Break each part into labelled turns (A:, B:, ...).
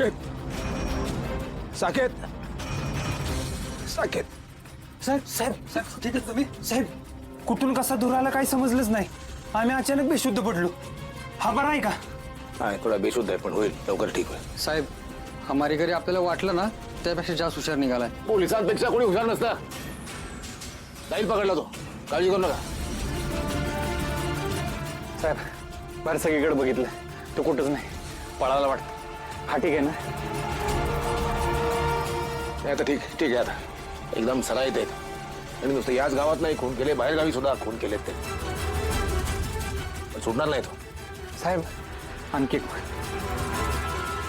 A: साकेत साकेत साकेत
B: साहेब साहेब साहेब ठीक आहे तुम्ही साहेब कुठून कसा धूर आला काही समजलंच नाही आम्ही अचानक बेशुद्ध पडलो हा बरा आहे का
A: हाय थोडा बेशुद्ध आहे पण होईल लवकर ठीक होईल
C: साहेब हमारी घरी आपल्याला वाटलं ना त्यापेक्षा जास्त हुशार निघालाय
A: पोलिसांपेक्षा कोणी हुशार नसता जाईल पकडला तो काळजी करू नका
B: साहेब बरं सगळीकडे बघितलं तो कुठंच नाही पळायला वाटतं हा ठीक आहे ना
A: नाही आता ठीक ठीक आहे आता एकदम सराईत आहेत आणि नुसतं याच गावात नाही खून केले बाहेर गावी सुद्धा खून केलेत ते पण सुटणार नाही तो
B: साहेब आणखी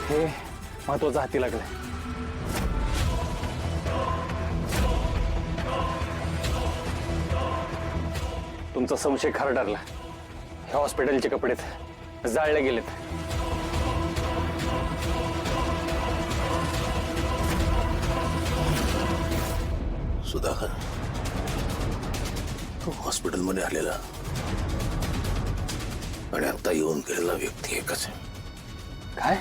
B: हे महत्वाचं हाती लागलंय तुमचा संशय खरा ठरला हे हॉस्पिटलचे कपडे जाळले गेलेत
A: सुधाकर तो हॉस्पिटलमध्ये आलेला आणि आता येऊन गेलेला व्यक्ती एकच आहे
B: काय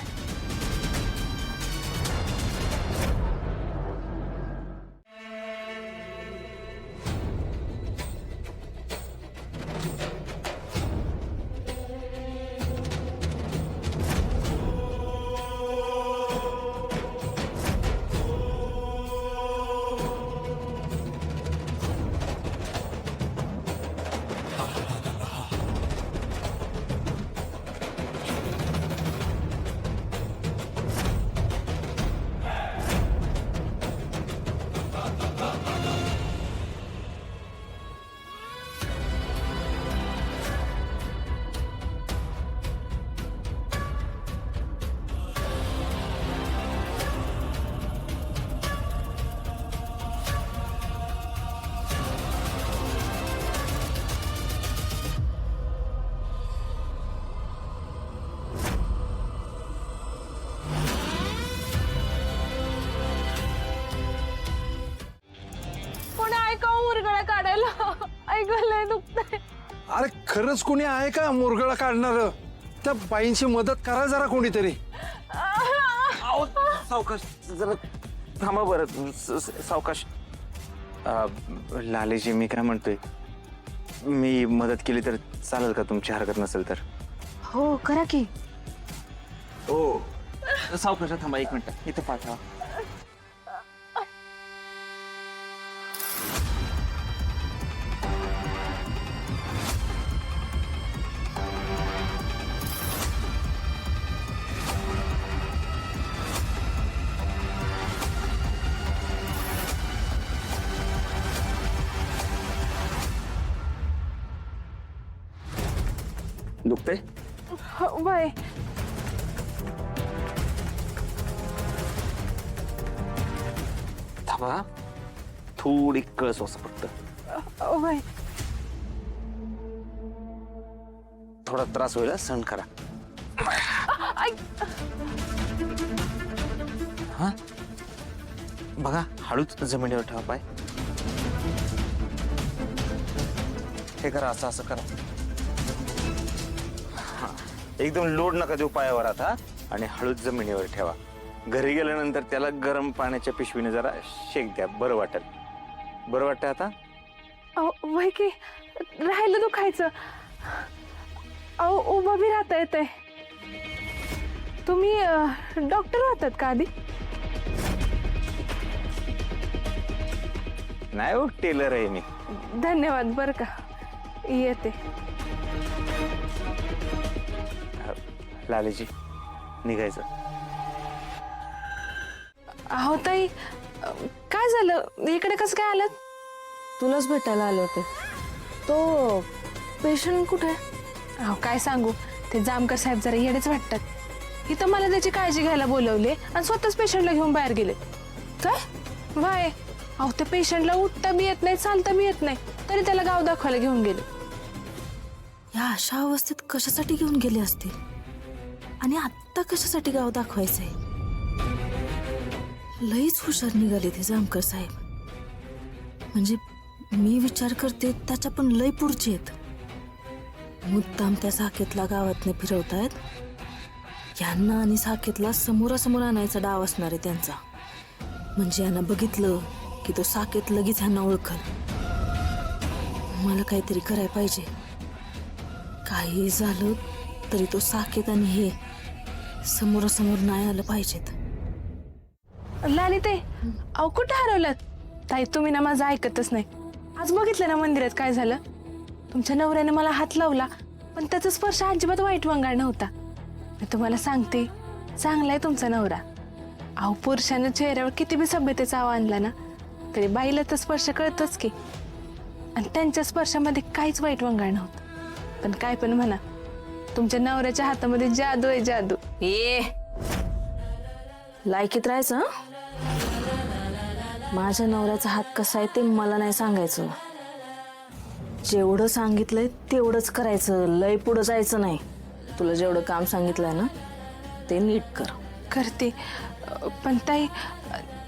D: ऐकलंय दुखतंय
E: अरे खरंच कोणी आहे का मुरगळा काढणार त्या बाईंची मदत करा जरा कोणीतरी
F: सावकाश जरा थांबा बरं सावकाश लालेजी मी काय म्हणतोय मी मदत केली तर चालेल का तुमची हरकत नसेल तर
D: हो करा की
F: हो सावकाश थांबा एक मिनिट इथं पाठवा दुखते
D: बाय
F: थांबा थोडी कळस असं फक्त
D: बाय
F: थोडा त्रास होईल सहन करा हा बघा हळूच जमिनीवर ठेवा पाय हे करा असं असं करा एकदम लोड नका देऊ पायावर आता आणि हळूच जमिनीवर ठेवा घरी गेल्यानंतर त्याला गरम पाण्याच्या पिशवीने जरा शेक द्या बरं वाटतं आता
D: वय की राहिलं दुखायचं अहो उभं बी राहता येतंय तुम्ही डॉक्टर राहतात का आधी
F: नाही हो टेलर आहे मी
D: धन्यवाद बरं का येते
F: लालेजी निघायचं
D: अहो ताई काय झालं इकडे कसं काय आलं तुलाच भेटायला आले होते तो पेशंट कुठे अहो काय सांगू ते जामकर साहेब जरा येडेच वाटतात इथं मला त्याची काळजी घ्यायला बोलवले आणि स्वतःच पेशंटला घेऊन बाहेर गेले काय वाय अहो त्या पेशंटला उठता बी येत नाही चालता बी येत नाही तरी त्याला गाव दाखवायला घेऊन गेले
G: या अशा अवस्थेत कशासाठी घेऊन गेले असतील आणि आत्ता कशासाठी गाव दाखवायचंय लईच हुशार निघाले ते जामकर साहेब म्हणजे मी विचार करते त्याच्या पण लई पुढचे आहेत मुद्दाम त्या साकेतला गावातनं फिरवतायत यांना आणि साकेतला समोरासमोर आणायचा डाव असणार आहे त्यांचा. म्हणजे यांना बघितलं की तो साकेत लगेच ह्यांना ओळखल. मला काहीतरी करायला पाहिजे. काही झालं तरी तो साकेत आणि हे समोरासमोर नाही आलं पाहिजेत.
D: लाली ते अहो कुठे हरवलात? ताई तुम्ही ना माझं ऐकतच नाही. आज बघितलं ना मंदिरात काय झालं? तुमच्या नवऱ्याने मला हात लावला पण त्याचा स्पर्श अजिबात वाईट वंगाळ नव्हता. मी तुम्हाला सांगते चांगला आहे तुमचा नवरा. अहो पुरुषानं चेहऱ्यावर किती बी सभ्यतेचा आव आणला ना तरी बाईला तर स्पर्श कळतोच की. आणि त्यांच्या स्पर्शामध्ये काहीच वाईट वंगाळ नव्हतं. पण काय पण म्हणा तुमच्या नवऱ्याच्या हातामध्ये जादू आहे जादू.
G: लायकीत राहायचं हं? माझ्या नवऱ्याचा हात कसा आहे ते मला नाही सांगायचं. जेवढं सांगितलंय तेवढंच करायचं. लय पुढं जायचं नाही. तुला जेवढं काम सांगितलंय ना ते नीट कर.
D: करते पण ताई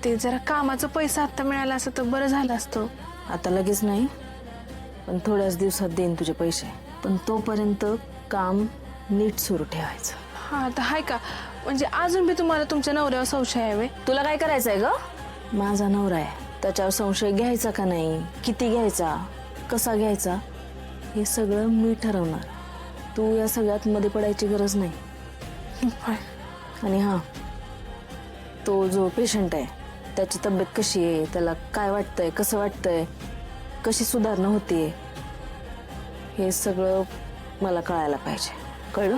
D: ते जरा कामाचा पैसा आता मिळाला असं तर बरं झालं असतं.
G: आता लगेच नाही पण थोड्याच दिवसात देईन तुझे पैसे. पण तोपर्यंत काम नीट सुरू ठेवायचं.
D: हा आता हाय का? म्हणजे अजून बी तुम्हाला तुमच्या नवऱ्यावर संशय आहे व्हय?
G: तुला काय करायचंय ग? माझा नवरा आहे त्याच्यावर संशय घ्यायचा का नाही, किती घ्यायचा, कसा घ्यायचा हे सगळं मी ठरवणार. तू या सगळ्यात मध्ये पडायची गरज नाही.
D: होय.
G: आणि हां, तो जो पेशंट आहे त्याची तब्येत कशी आहे, त्याला काय वाटतंय, कसं वाटतंय, कशी सुधारणा होतीये हे सगळं मला कळायला पाहिजे. कळलं?